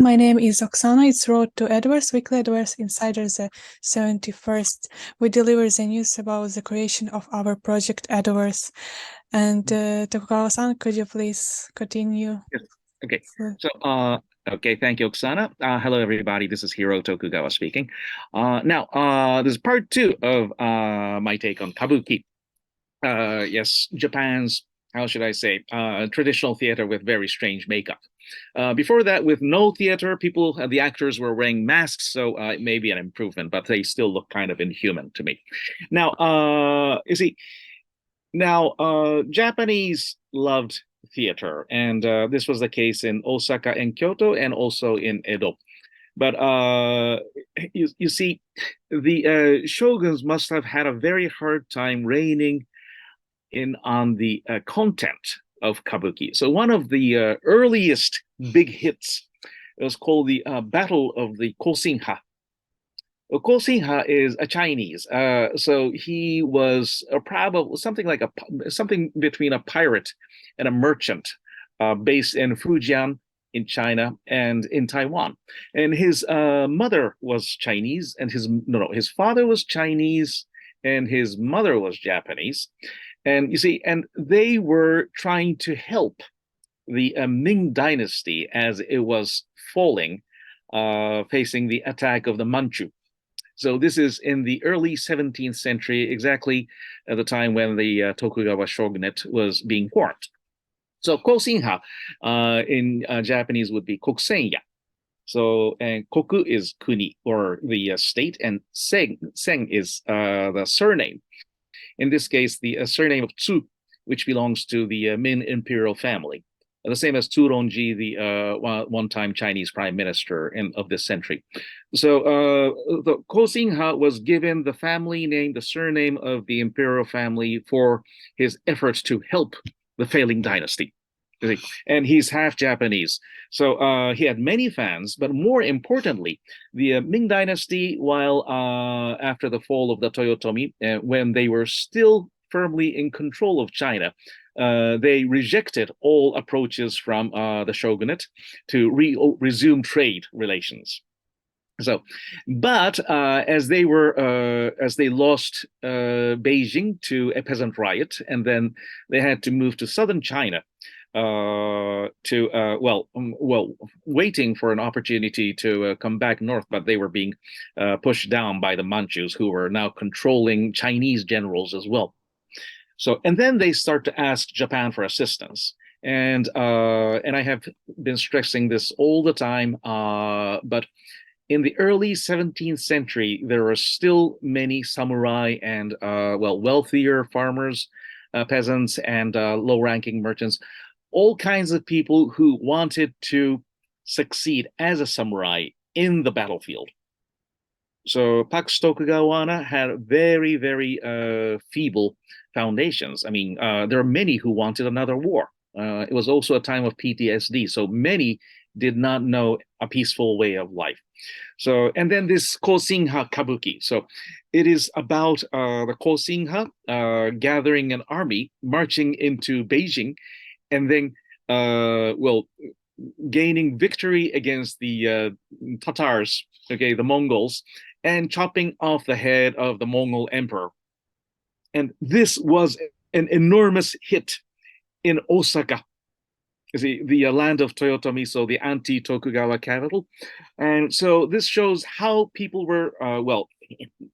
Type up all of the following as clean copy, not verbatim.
My name is Oksana. It's Road to Edoverse, weekly Edoverse Insider, the 71st. We deliver the news about the creation of our project Edoverse. And Tokugawa-san, could you please continue? Yes. Okay. Okay, thank you, Oksana. Hello, everybody. This is Iehiro Tokugawa speaking. This is part 2 of my take on kabuki. Yes, Japan's, how should I say, traditional theater with very strange makeup. Before that, with no theater, the actors were wearing masks, so it may be an improvement, but they still look kind of inhuman to me. Now, Japanese loved theater, and this was the case in Osaka and Kyoto, and also in Edo. But you see, the shoguns must have had a very hard time reigning in on the content of kabuki. So one of the earliest big hits was called the Battle of the Kosinha. Kosinha is a Chinese, so he was probably something between a pirate and a merchant, based in Fujian in China and in Taiwan. And his mother was Chinese, and his father was Chinese, and his mother was Japanese. And you see, and they were trying to help the Ming dynasty as it was falling, facing the attack of the Manchu. So this is in the early 17th century, exactly at the time when the Tokugawa shogunate was being formed. So Kosinha in Japanese would be Kokusenya. So, and Koku is kuni, or the state, and Seng is the surname. In this case, the surname of Tsu, which belongs to the Min imperial family, the same as Turonji, the one-time Chinese prime minister of this century. So the Kosinha was given the family name, the surname of the imperial family, for his efforts to help the failing dynasty. And he's half Japanese. So he had many fans, but more importantly, the Ming dynasty, while after the fall of the Toyotomi, when they were still firmly in control of China, they rejected all approaches from the shogunate to resume trade relations. So, but as they lost Beijing to a peasant riot, and then they had to move to southern China, waiting for an opportunity to come back north, but they were being pushed down by the Manchus, who were now controlling Chinese generals as well. So, and then they start to ask Japan for assistance. And I have been stressing this all the time, but in the early 17th century, there were still many samurai and wealthier farmers, peasants, and low-ranking merchants, all kinds of people who wanted to succeed as a samurai in the battlefield. So Pax Tokugawa had very, very feeble foundations. I mean, there are many who wanted another war. It was also a time of PTSD, so many did not know a peaceful way of life. So, and then this Kosinha Kabuki. So it is about the Kosinha gathering an army, marching into Beijing, and then, gaining victory against the Tatars, the Mongols, and chopping off the head of the Mongol emperor. And this was an enormous hit in Osaka, the land of Toyotomi, so the anti-Tokugawa capital. And so this shows how people were,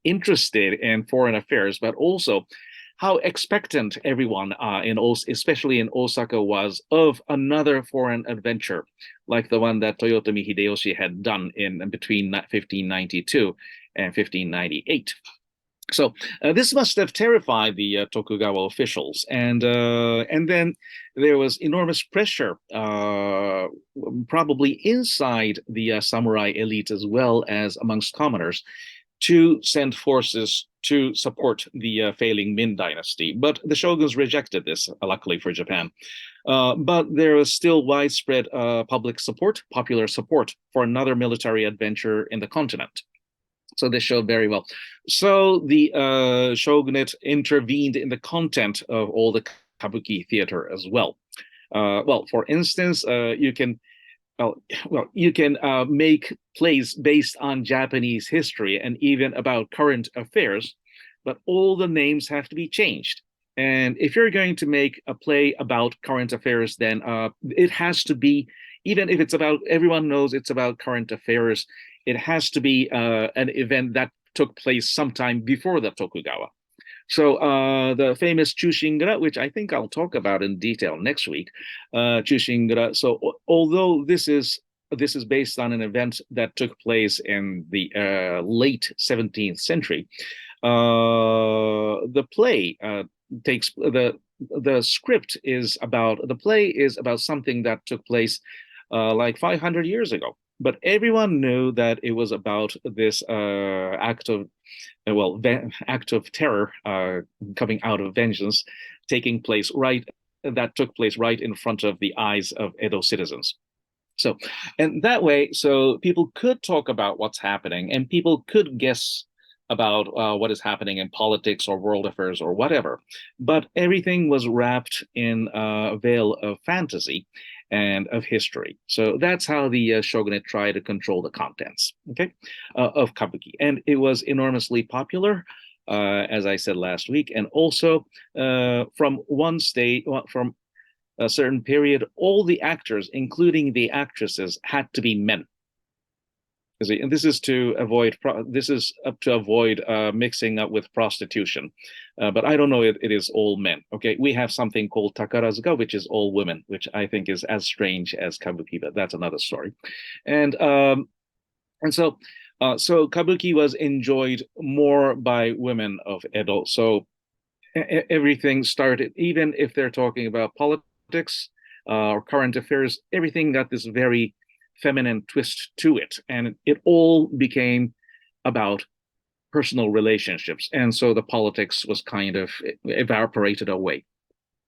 interested in foreign affairs, but also how expectant everyone, especially in Osaka, was of another foreign adventure, like the one that Toyotomi Hideyoshi had done between 1592 and 1598. So this must have terrified the Tokugawa officials, and then there was enormous pressure, probably inside the samurai elite as well as amongst commoners, to send forces to support the failing Min dynasty. But the shoguns rejected this, luckily for Japan. But there was still widespread popular support for another military adventure in the continent. So this showed very well. So the shogunate intervened in the content of all the kabuki theater as well. For instance, you can well, you can make plays based on Japanese history and even about current affairs, but all the names have to be changed. And if you're going to make a play about current affairs, then it has to be, even if it's about, everyone knows it's about current affairs, it has to be an event that took place sometime before the Tokugawa. So the famous Chushingura, which I think I'll talk about in detail next week, Chushingura. So although this is based on an event that took place in the late 17th century, the play takes the script is about the play is about something that took place like 500 years ago. But everyone knew that it was about this act of terror coming out of vengeance taking place that took place right in front of the eyes of Edo citizens. So, and that way, so people could talk about what's happening and people could guess about what is happening in politics or world affairs or whatever. But everything was wrapped in a veil of fantasy and of history. So that's how the shogunate tried to control the contents, okay, of kabuki. And it was enormously popular, as I said last week. And also from one state, from a certain period, all the actors, including the actresses, had to be men. And this is to avoid mixing up with prostitution, but I don't know if it is all men. Okay, we have something called takarazuka, which is all women, which I think is as strange as kabuki, but that's another story. And so kabuki was enjoyed more by women of Edo. So everything started, even if they're talking about politics or current affairs, everything got this very feminine twist to it, and it all became about personal relationships, and so the politics was kind of evaporated away.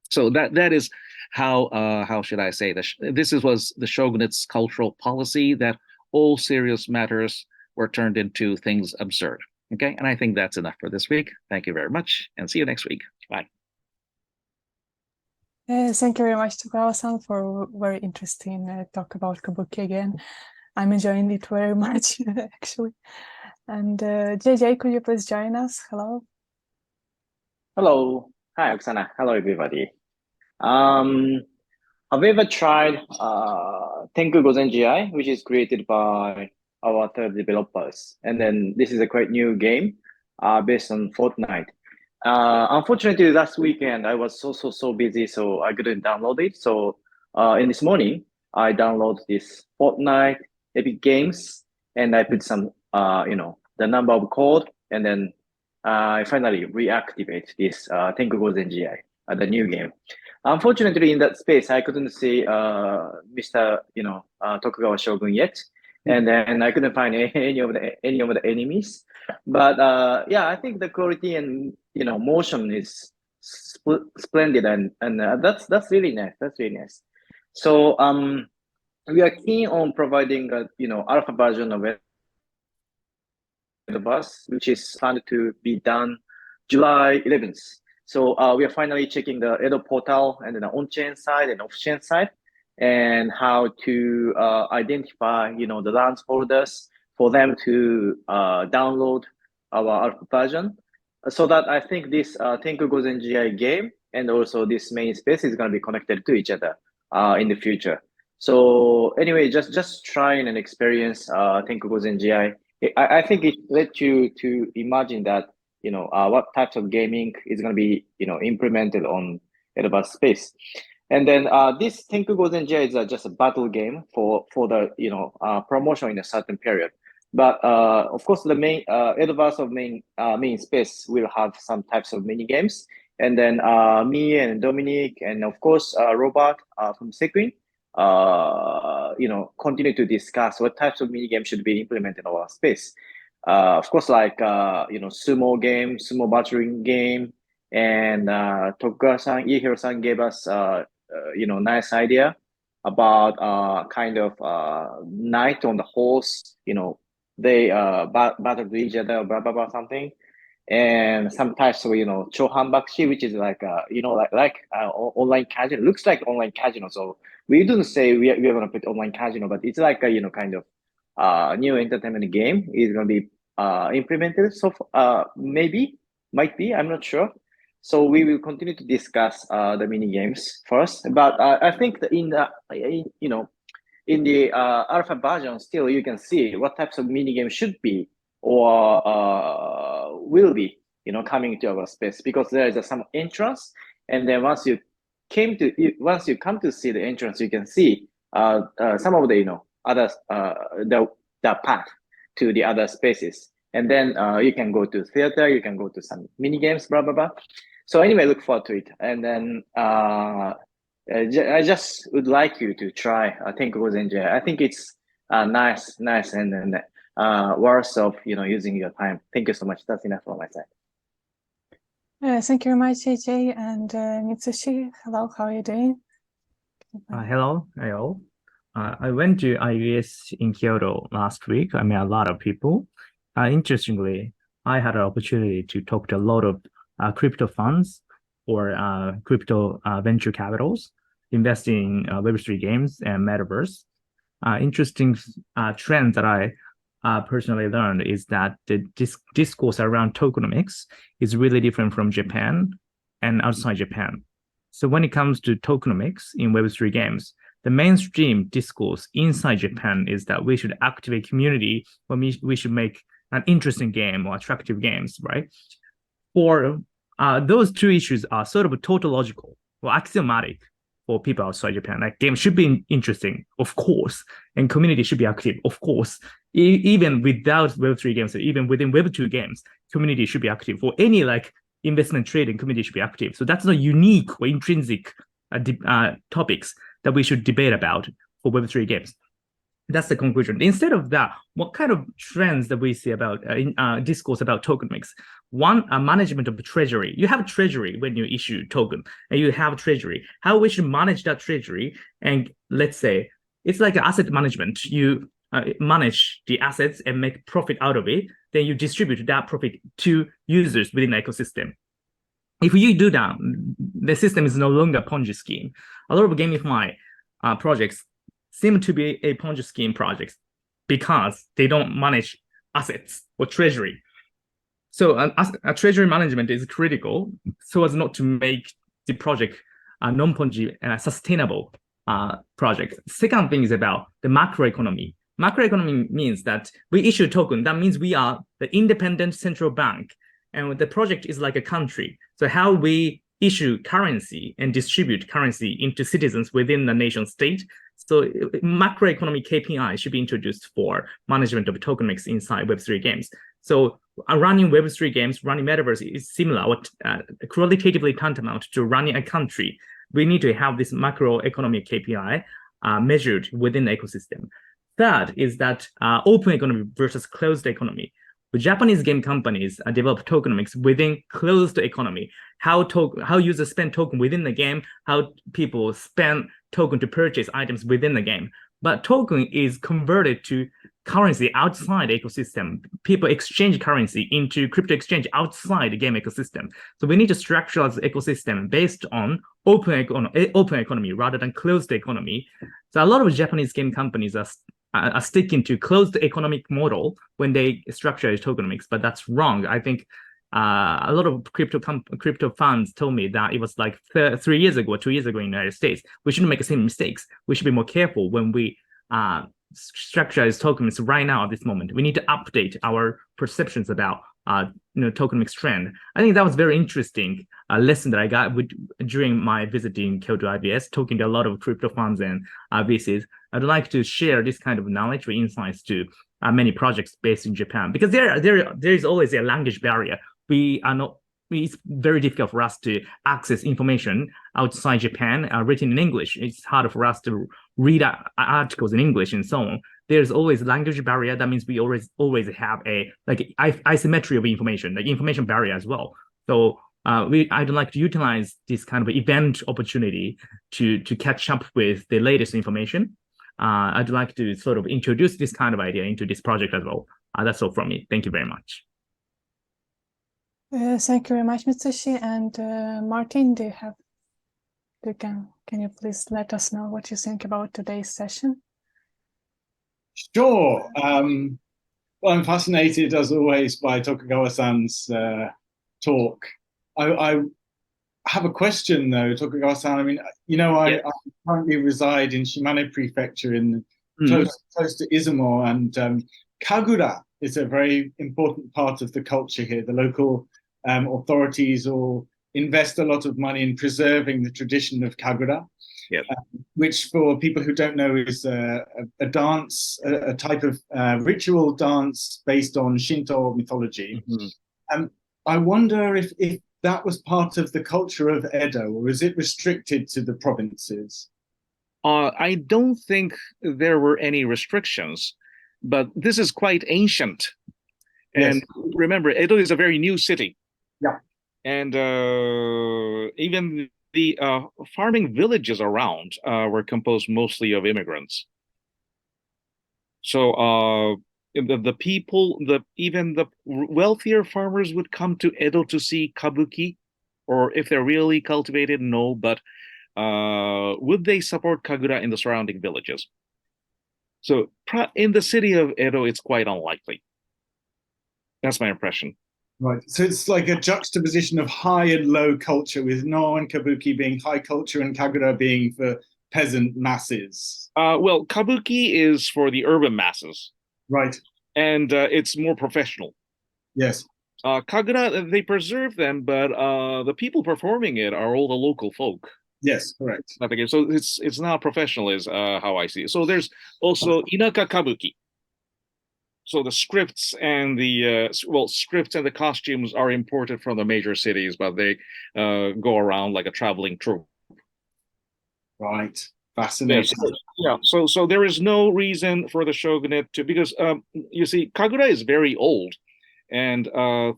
So that is how should I say this? This was the shogunate's cultural policy, that all serious matters were turned into things absurd. Okay, and I think that's enough for this week. Thank you very much, and see you next week. Bye. Thank you very much, Tokugawa-san, for very interesting talk about kabuki again. I'm enjoying it very much, actually. And JJ, could you please join us? Hello. Hello. Hi, Oksana. Hello, everybody. Have you ever tried Tenku Gozen GI, which is created by our third developers? And then this is a quite new game based on Fortnite. Unfortunately, last weekend I was so busy, so I couldn't download it. So in this morning, I downloaded this Fortnite Epic Games, and I put some, the number of code, and then I finally reactivate this Tenku Gozen GI, the new game. Unfortunately, in that space, I couldn't see Mr. Tokugawa Shogun yet, and then I couldn't find any of the enemies. But yeah, I think the quality and motion is splendid, and that's really nice. That's really nice. So we are keen on providing a alpha version of Edoverse, which is planned to be done July 11th. So we are finally checking the Edo portal and then the on-chain side and off-chain side, and how to identify the LANs holders for them to download our alpha version, so that I think this Tenku Gozen GI game and also this main space is going to be connected to each other in the future. So anyway, just trying and experience Tenku Gozen GI. I think it led you to imagine that what types of gaming is going to be implemented on Edoverse space. And then this Tenku Gozen GI is just a battle game for the promotion in a certain period. But of course, the main Edoverse of main space will have some types of mini games. And then me and Dominic and of course Robert from Sequin, continue to discuss what types of mini games should be implemented in our space. Of course, like sumo game, sumo battling game, and Tokugawa-san, Iehiro-san gave us nice idea about kind of knight on the horse. They battle each other, blah blah blah something, and some types of chohan bakshi, which is like like online casino. Looks like online casino. So we didn't say we're going to put online casino, but it's like a, kind of new entertainment game is going to be implemented. So might be, I'm not sure. So we will continue to discuss the mini games first. But I think that in the alpha version, still you can see what types of mini games should be or will be, coming to our space, because there is some entrance, and then once you come to see the entrance, you can see some of the other the path to the other spaces, and then you can go to theater, you can go to some mini games, blah blah blah. So anyway, look forward to it, and then I just would like you to try. I think it was enjoy. I think it's nice, and worth of using your time. Thank you so much. That's enough on my side. Thank you very much, JJ and Mitsushi. Hello, how are you doing? Hello. I went to IBS in Kyoto last week. I met a lot of people. Interestingly, I had an opportunity to talk to a lot of crypto funds or crypto venture capitals investing in Web3 games and Metaverse. Interesting trend that I personally learned is that the discourse around tokenomics is really different from Japan and outside Japan. So when it comes to tokenomics in Web3 games, the mainstream discourse inside Japan is that we should activate community when we should make an interesting game or attractive games, right? For those two issues are sort of tautological or axiomatic for people outside Japan. Like, games should be interesting, of course, and community should be active, of course. Even without Web3 games, or even within Web2 games, community should be active. For any investment trading, community should be active. So that's not unique or intrinsic topics that we should debate about for Web3 games. That's the conclusion. Instead of that, what kind of trends that we see about discourse about tokenomics? One, management of the treasury. You have treasury when you issue token, and you have treasury. How we should manage that treasury, and let's say it's like asset management. You manage the assets and make profit out of it. Then you distribute that profit to users within the ecosystem. If you do that, the system is no longer a Ponzi scheme. A lot of GameFi projects seem to be a Ponzi scheme projects because they don't manage assets or treasury. So a treasury management is critical so as not to make the project a non-Ponzi sustainable project. Second thing is about the macroeconomy. Macroeconomy means that we issue a token. That means we are the independent central bank, and the project is like a country. So how we issue currency and distribute currency into citizens within the nation state. So macroeconomic KPI should be introduced for management of tokenomics inside Web3 games. So running Web3 games, running Metaverse is similar, qualitatively tantamount to running a country. We need to have this macroeconomic KPI measured within the ecosystem. Third is that open economy versus closed economy. The Japanese game companies develop tokenomics within closed economy. How users spend token within the game, how people spend token to purchase items within the game. But token is converted to currency outside the ecosystem. People exchange currency into crypto exchange outside the game ecosystem. So we need to structure the ecosystem based on open economy rather than closed economy. So a lot of Japanese game companies are sticking to closed economic model when they structure tokenomics, but that's wrong. I think a lot of crypto funds told me that it was like 3 years ago or 2 years ago in the United States. We shouldn't make the same mistakes. We should be more careful when we structure as tokens right now at this moment. We need to update our perceptions about tokenomics trend. I think that was very interesting lesson that I got during my visit in Kyoto IBS, talking to a lot of crypto funds and VCs. I'd like to share this kind of knowledge or insights to many projects based in Japan, because there is always a language barrier. It's very difficult for us to access information outside Japan written in English. It's harder for us to read articles in English and so on. There's always language barrier. That means we always have a asymmetry of information, like information barrier as well. So I'd like to utilize this kind of event opportunity to catch up with the latest information. I'd like to sort of introduce this kind of idea into this project as well. That's all from me. Thank you very much. Thank you very much, Mitsushi. And Martin, do you have Can you please let us know what you think about today's session? Sure. Well, I'm fascinated, as always, by Tokugawa-san's talk. I have a question, though, Tokugawa-san. I mean, I currently reside in Shimane Prefecture close to Izumo, and Kagura is a very important part of the culture here. The local authorities all invest a lot of money in preserving the tradition of Kagura. Yep. Which, for people who don't know, is a dance, a type of ritual dance based on Shinto mythology. I wonder if that was part of the culture of Edo, or is it restricted to the provinces? I don't think there were any restrictions, but this is quite ancient. And remember, Edo is a very new city. Yeah. And even the farming villages around were composed mostly of immigrants. So the people, even the wealthier farmers would come to Edo to see kabuki, or if they're really cultivated, no, but would they support Kagura in the surrounding villages? So in the city of Edo, it's quite unlikely. That's my impression. Right. So it's like a juxtaposition of high and low culture, with No and Kabuki being high culture and Kagura being for peasant masses. Well, Kabuki is for the urban masses. Right. And it's more professional. Yes. Kagura, they preserve them, but the people performing it are all the local folk. Yes, correct. So it's not professional, is how I see it. So there's also Inaka Kabuki. So the scripts and the costumes are imported from the major cities, but they go around like a traveling troupe. Right. Fascinating. So there is no reason for the shogunate to, because you see, Kagura is very old, and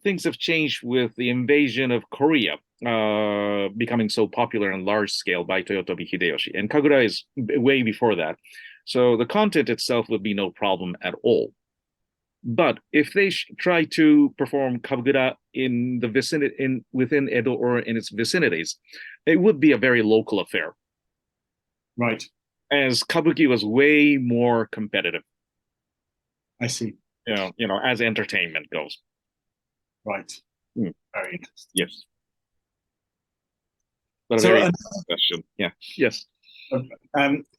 things have changed with the invasion of Korea, becoming so popular and large scale by Toyotomi Hideyoshi, and Kagura is way before that. So the content itself would be no problem at all. But if they try to perform Kagura in the vicinity, within Edo or in its vicinities, it would be a very local affair. Right. As Kabuki was way more competitive. I see. As entertainment goes. Right. Very interesting. Yes. But a very good question. Yeah. Yes.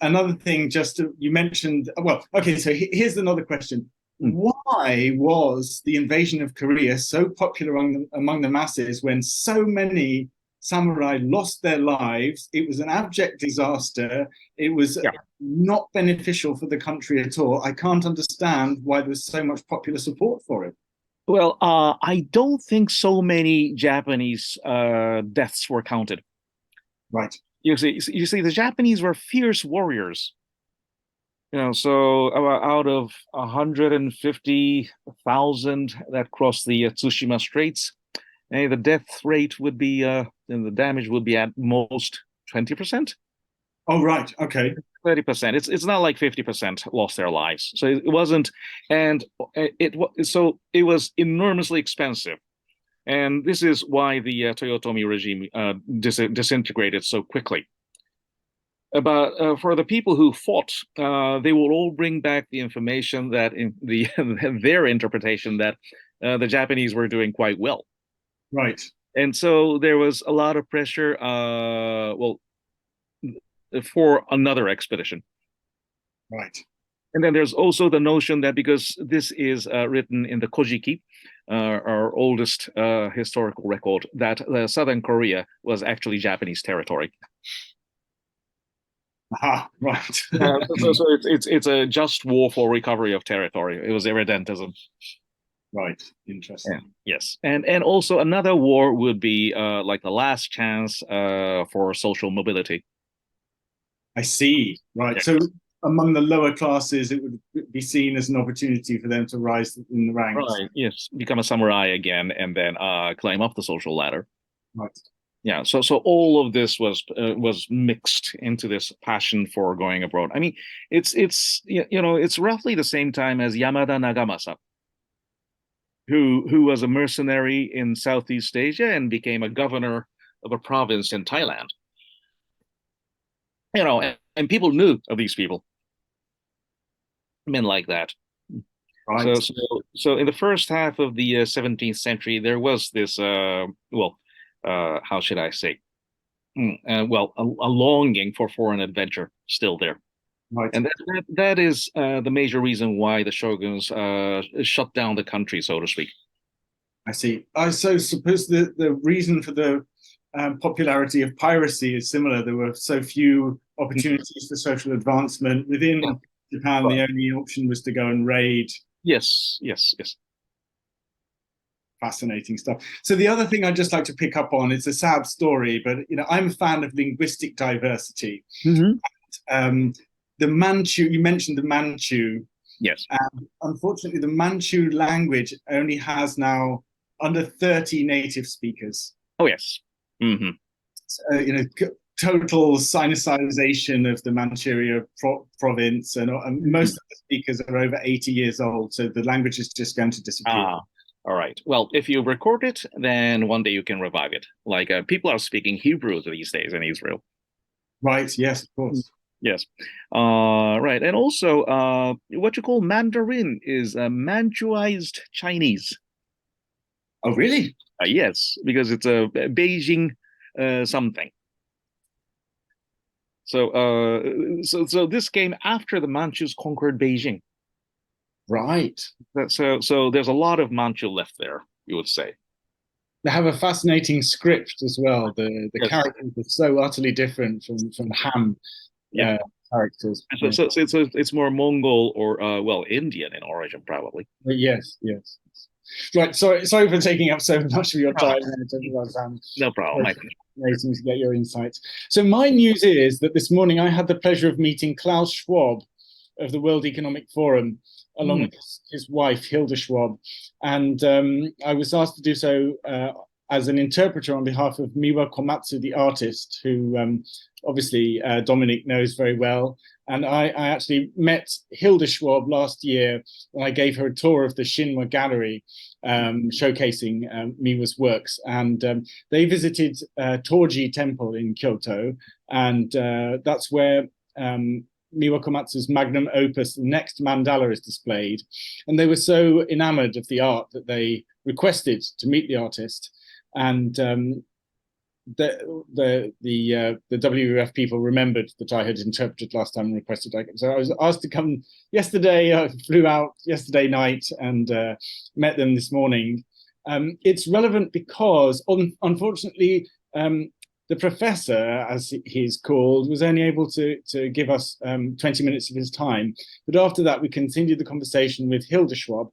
Another thing, you mentioned. Well, okay. So here's another question. Why was the invasion of Korea so popular among the masses when so many samurai lost their lives? It was an abject disaster. It was not beneficial for the country at all. I can't understand why there was so much popular support for it. Well, I don't think so many Japanese deaths were counted. Right. You see, the Japanese were fierce warriors. So out of 150,000 that crossed the Tsushima Straits, the death rate would be, and the damage would be at most 20%. Oh, right. Okay. 30%. It's not like 50% lost their lives. So it wasn't, and it was enormously expensive. And this is why the Toyotomi regime disintegrated so quickly. But for the people who fought, they will all bring back the information that in their interpretation that the Japanese were doing quite well. Right. And so there was a lot of pressure, for another expedition. Right. And then there's also the notion that because this is written in the Kojiki, our oldest historical record, that Southern Korea was actually Japanese territory. Right. So it's a just war for recovery of territory. It was irredentism. Right. Interesting. Yes. And also another war would be like the last chance for social mobility. I see. Right. Yes. So among the lower classes, it would be seen as an opportunity for them to rise in the ranks. Right. Yes. Become a samurai again, and then climb up the social ladder. Right. Yeah. So all of this was mixed into this passion for going abroad. I mean, it's roughly the same time as Yamada Nagamasa, who was a mercenary in Southeast Asia and became a governor of a province in Thailand. and people knew of these people, men like that. Right. So in the first half of the 17th century, there was this, how should I say? A longing for foreign adventure still there. Right. And that is the major reason why the shoguns shut down the country, so to speak. I see. I suppose the reason for the popularity of piracy is similar. There were so few opportunities for social advancement within Japan. The only option was to go and raid. Yes. Fascinating stuff. So the other thing I'd just like to pick up on, it's a sad story, but I'm a fan of linguistic diversity. And, the Manchu, you mentioned the Manchu. Yes. Unfortunately, the Manchu language only has now under 30 native speakers. Oh, yes. Total sinicization of the Manchuria province, and most of the speakers are over 80 years old, so the language is just going to disappear. All right. Well, if you record it, then one day you can revive it. Like people are speaking Hebrew these days in Israel. Right. Yes, of course. Yes. Right. And also, what you call Mandarin is Manchuized Chinese. Oh, really? Yes, because it's a Beijing something. So this came after the Manchus conquered Beijing. Right. So there's a lot of Manchu left there, you would say. They have a fascinating script as well. The characters are so utterly different from Han characters. So it's more Mongol or Indian in origin, probably. But yes. Right. Sorry for taking up so much of your time. No problem. Amazing to get your insights. So my news is that this morning I had the pleasure of meeting Klaus Schwab of the World Economic Forum, along with his wife, Hilda Schwab. And I was asked to do so as an interpreter on behalf of Miwa Komatsu, the artist, who obviously Dominic knows very well. And I actually met Hilda Schwab last year when I gave her a tour of the Shinwa Gallery, showcasing Miwa's works. And they visited Toji Temple in Kyoto. And that's where Miwa Komatsu's magnum opus, the next mandala, is displayed. And they were so enamored of the art that they requested to meet the artist. And the WEF people remembered that I had interpreted last time and requested I come. So I was asked to come yesterday. I flew out yesterday night and met them this morning. It's relevant because, unfortunately, the professor, as he's called, was only able to give us 20 minutes of his time. But after that, we continued the conversation with Hilda Schwab.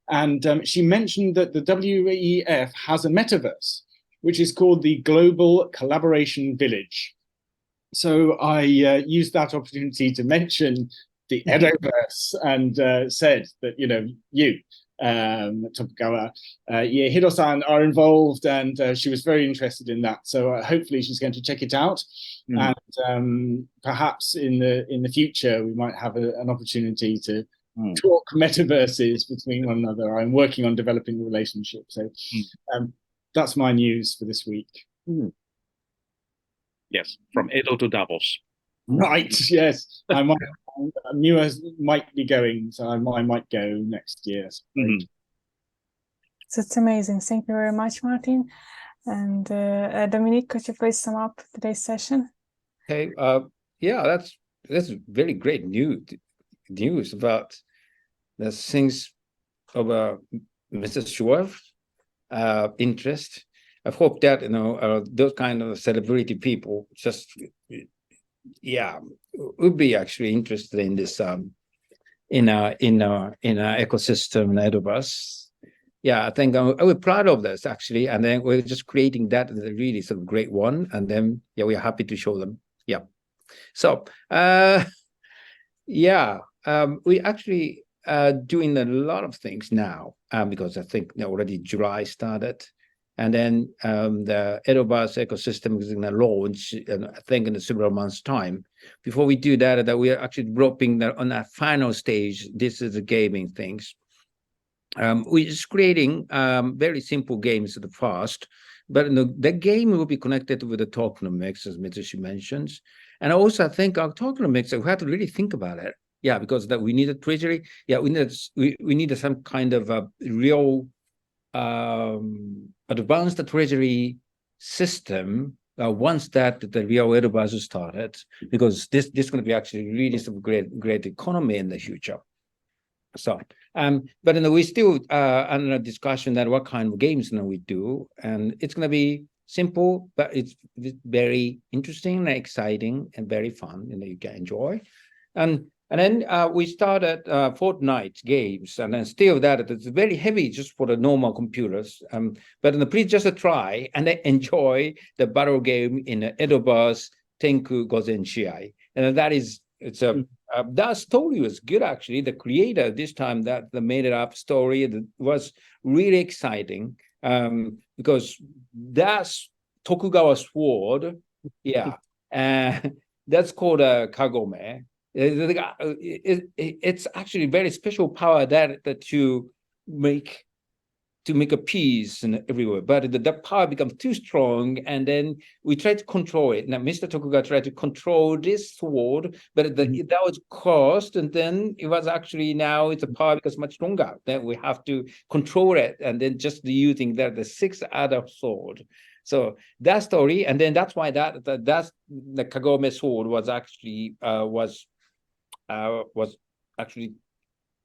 And she mentioned that the WEF has a metaverse, which is called the Global Collaboration Village. So I used that opportunity to mention the Edoverse and said that, you, Tokugawa, Iehiro-san are involved, and she was very interested in that. So hopefully she's going to check it out. And perhaps in the future, we might have an opportunity to talk metaverses between one another. I'm working on developing the relationship. So that's my news for this week. Yes, from Edo to Davos. Right, yes. Might be going, so I might go next year. That's amazing. Thank you very much, Martin. And Dominique, could you please sum up today's session? Okay. That's very great news about the things of Mr. Schwab's interest. I hope that those kind of celebrity people just would be actually interested in this in our ecosystem in Edoverse. I think we're proud of this actually, and then we're just creating that as a really sort of great one, and then we're happy to show them. So we actually doing a lot of things now because I think already July started. And then the Edoverse ecosystem is going to launch, I think, in several months' time. Before we do that we are actually developing on that final stage. This is the gaming things. We're just creating very simple games at the first, but the game will be connected with the tokenomics, as Mitsushi mentions. And also, I think our total mix, we have to really think about it. Yeah, because that we need a treasury. Yeah, we need some kind of a real advanced treasury system once that the real Edoverse started, because this is going to be actually really some great economy in the future. So, but we still under a discussion that what kind of games we do, and it's going to be simple, but it's very interesting and exciting and very fun, and you can enjoy. And then we started Fortnite games, and then still that it's very heavy just for the normal computers. But please just try and enjoy the battle game in Edoverse Tenku Gozen Shiai, and that story was good actually. The creator this time that made it up story was really exciting because that's Tokugawa sword, yeah, that's called a Kagome. It's actually very special power that to make a peace and everywhere, but the power becomes too strong, and then we try to control it. Now, Mr. Tokugawa tried to control this sword, but that was cost, and then it was actually now the power becomes much stronger. Then we have to control it, and then just using the 6 other sword. So that story, and then that's why that's the Kagome sword was actually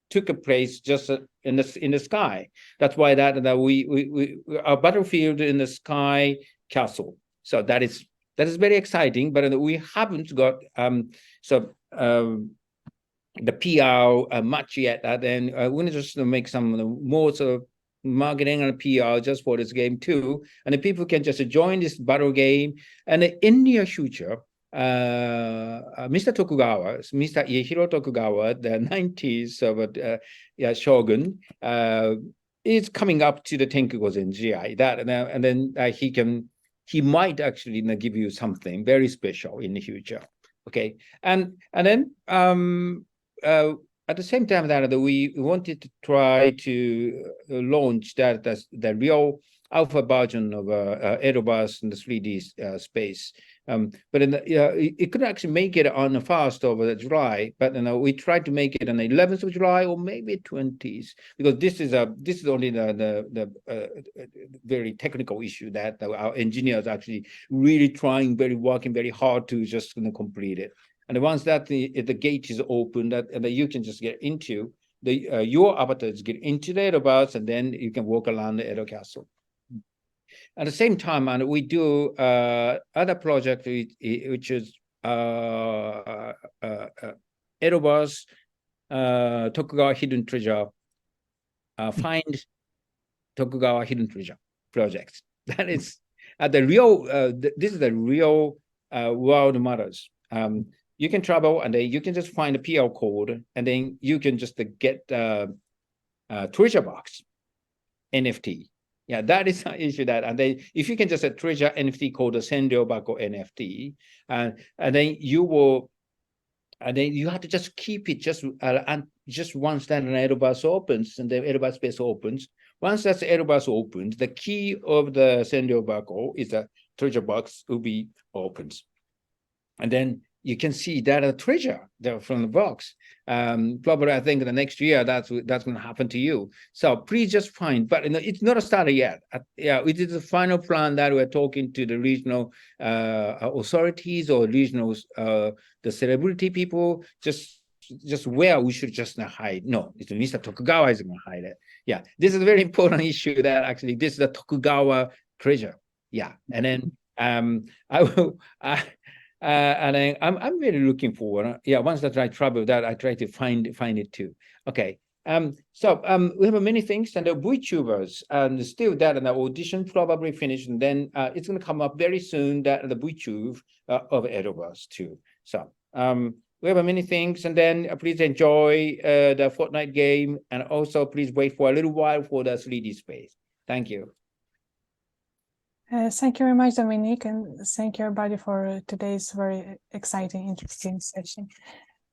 took a place just in the sky. That's why that we our battlefield in the sky castle. So that is very exciting. But we haven't got the PR much yet. Then we're going to just make some more sort of marketing and PR just for this game too, and the people can just join this battle game. And in the near future, Mr. Tokugawa, Mr. Iehiro Tokugawa, the 90s of shogun, is coming up to the Tenku Gozen Jiai. And then he might actually give you something very special in the future. Okay, and then at the same time that we wanted to try to launch the real alpha version of Edoverse in the 3D space. But it could actually make it on the 1st of July, but we tried to make it on the 11th of July or maybe 20th, because this is only the very technical issue that our engineers actually really working very hard to just complete it. And once that the gate is open, that you can just get into your avatars get into the Edoverse, and then you can walk around the Edo Castle. At the same time, and we do other project which is Edoverse Tokugawa Hidden Treasure, Find Tokugawa Hidden Treasure project. That is the real. This is the real world matters. You can travel, and then you can just find a PL code, and then you can just get treasure box NFT. Yeah, that is an issue that, and then if you can just treasure NFT called the Senryo Bako NFT, and then you will, and then you have to just keep it just once that an Edoverse opens and the Edoverse space opens. Once that's Edoverse opened, the key of the Senryo Bako is the treasure box will be opened, and then you can see that a treasure there from the box. Probably, I think the next year that's going to happen to you. So please just find, but it's not a starter yet. It is the final plan that we're talking to the regional authorities or regional the celebrity people. Just where we should just not hide. No, it's Mr. Tokugawa is going to hide it. Yeah, this is a very important issue that actually this is the Tokugawa treasure. Yeah, and then and I'm really looking forward. Yeah, once that I travel, that I try to find it too. Okay. So we have many things, and the VTubers, and still that and the audition probably finished, and then it's going to come up very soon that the VTube of Edoverse too. So we have many things, and then please enjoy the Fortnite game, and also please wait for a little while for the 3D space. Thank you. Thank you very much, Dominique, and thank you everybody for today's very exciting, interesting session.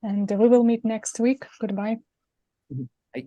And we will meet next week. Goodbye.